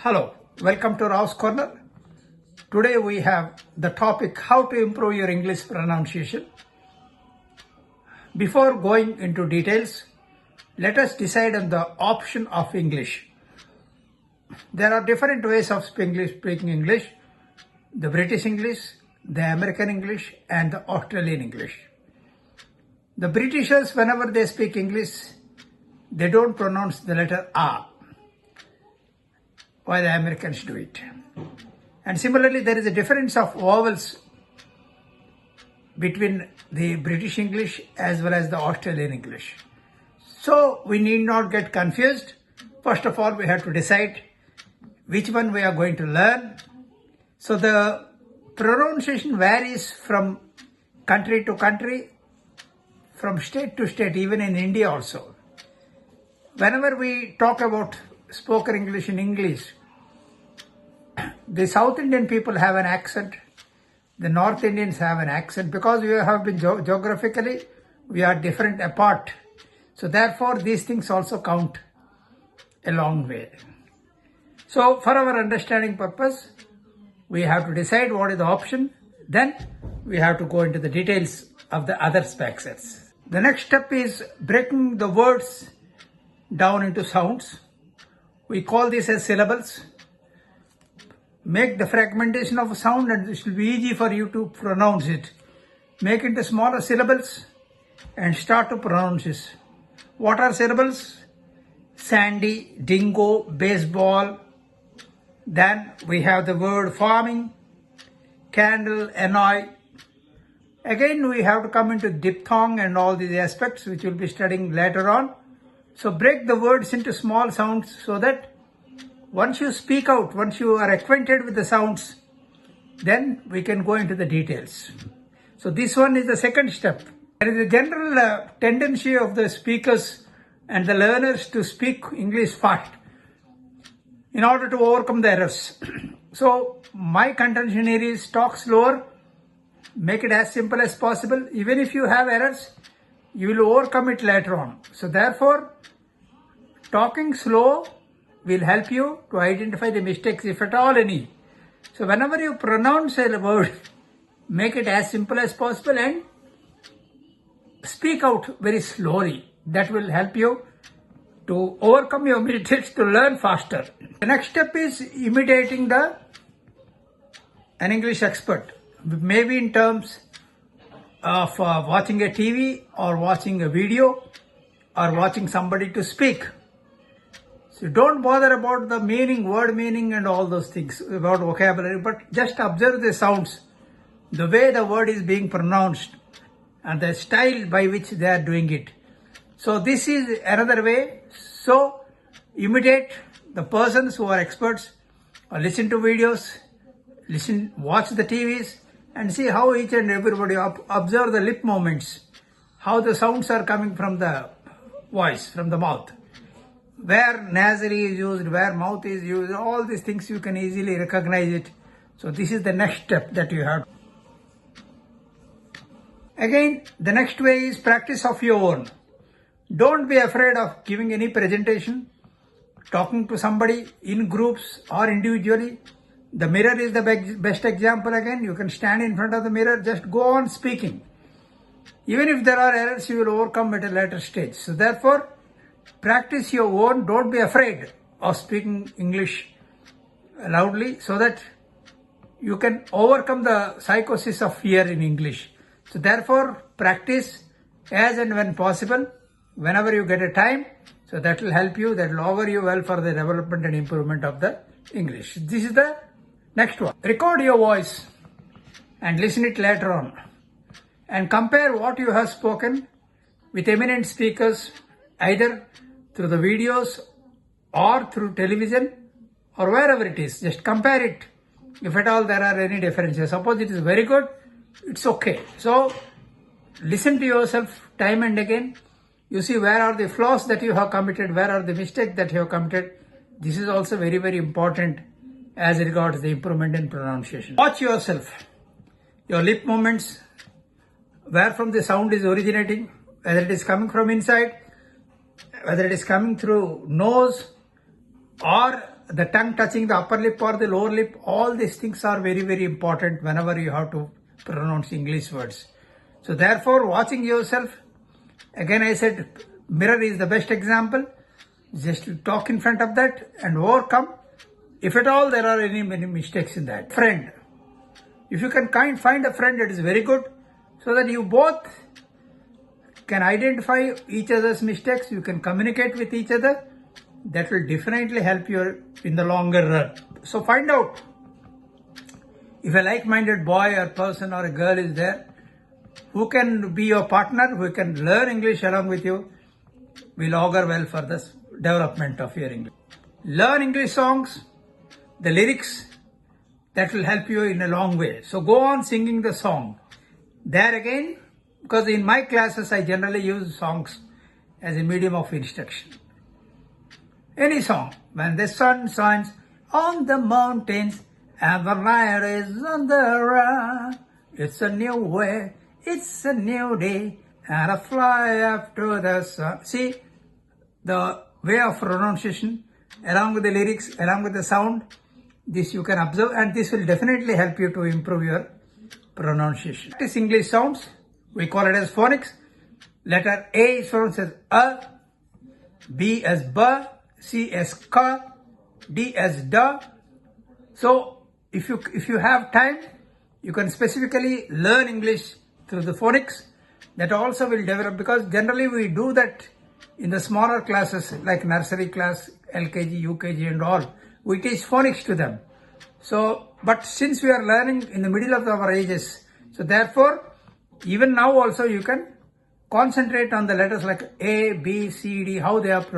Hello, welcome to Rao's Corner. Today we have the topic how to improve your English pronunciation. Before going into details, let us decide on the option of English. There are different ways of speaking English: the British English, the American English, and the Australian English. The Britishers, whenever they speak English, they don't pronounce the letter R, while the Americans do it. And similarly, there is a difference of vowels between the British English as well as the Australian English. So we need not get confused. First of all, we have to decide which one we are going to learn. So the pronunciation varies from country to country, from state to state, even in India also. Whenever we talk about spoken English in English, the South Indian people have an accent, the North Indians have an accent, because we have been geographically, we are different apart. So therefore, these things also count a long way. So for our understanding purpose, we have to decide what is the option. Then we have to go into the details of the other facets. The next step is breaking the words down into sounds. We call this as syllables. Make the fragmentation of a sound and it will be easy for you to pronounce it. Make it into smaller syllables and start to pronounce this. What are syllables? Sandy, dingo, baseball. Then we have the word farming, candle, annoy. Again, we have to come into diphthong and all these aspects which we'll be studying later on. So break the words into small sounds so that once you speak out, once you are acquainted with the sounds, then we can go into the details. So this one is the second step. There is a general tendency of the speakers and the learners to speak English fast in order to overcome the errors. So my contention here is talk slower, make it as simple as possible. Even if you have errors, you will overcome it later on. So therefore, talking slow will help you to identify the mistakes, if at all any. So whenever you pronounce a word, make it as simple as possible and speak out very slowly. That will help you to overcome your mistakes, to learn faster. The next step is imitating an English expert, maybe in terms of watching a TV or watching a video or watching somebody to speak. So don't bother about the meaning, word meaning and all those things about vocabulary, but just observe the sounds, the way the word is being pronounced and the style by which they are doing it. So this is another way. So imitate the persons who are experts, or listen to videos, watch the TVs and see how each and everybody observe the lip movements, how the sounds are coming from the voice, from the mouth. Where nasally is used, where mouth is used, all these things you can easily recognize it. So this is the next step that you have. Again, the next way is practice of your own. Don't be afraid of giving any presentation, talking to somebody in groups or individually. The mirror is the best example again. You can stand in front of the mirror, just go on speaking. Even if there are errors, you will overcome at a later stage. So therefore, practice your own. Don't be afraid of speaking English loudly so that you can overcome the psychosis of fear in English. So therefore, practice as and when possible, whenever you get a time. So that will help you, that will augur you well for the development and improvement of the English. This is the next one. Record your voice and listen it later on. And compare what you have spoken with eminent speakers, either through the videos or through television or wherever it is. Just compare it. If at all there are any differences. Suppose it is very good, it's okay. So listen to yourself time and again. You see where are the flaws that you have committed, where are the mistakes that you have committed. This is also very, very important as regards the improvement in pronunciation. Watch yourself, your lip movements, where from the sound is originating, whether it is coming from inside, whether it is coming through nose or the tongue touching the upper lip or the lower lip, all these things are very, very important whenever you have to pronounce English words. So therefore, watching yourself, again I said, mirror is the best example. Just to talk in front of that and overcome, if at all there are any mistakes in that. Friend, if you can find a friend, it is very good, so that you both can identify each other's mistakes, you can communicate with each other. That will definitely help you in the longer run. So find out if a like-minded boy or person or a girl is there who can be your partner, who can learn English along with you, will augur well for the development of your English. Learn English songs, the lyrics, that will help you in a long way. So go on singing the song. There again, because in my classes I generally use songs as a medium of instruction. Any song. When the sun shines on the mountains and the night is on the run, it's a new way, it's a new day, and I fly up to the sun. See, the way of pronunciation, along with the lyrics, along with the sound, this you can observe, and this will definitely help you to improve your pronunciation. This English sounds, we call it as phonics. Letter A is pronounced as A, B as B, C as K, D as D. So if you have time, you can specifically learn English through the phonics. That also will develop, because generally we do that in the smaller classes like nursery class, LKG, UKG and all. We teach phonics to them. So, but since we are learning in the middle of our ages, so therefore, even now also you can concentrate on the letters like A, B, C, D, how they are pronounced.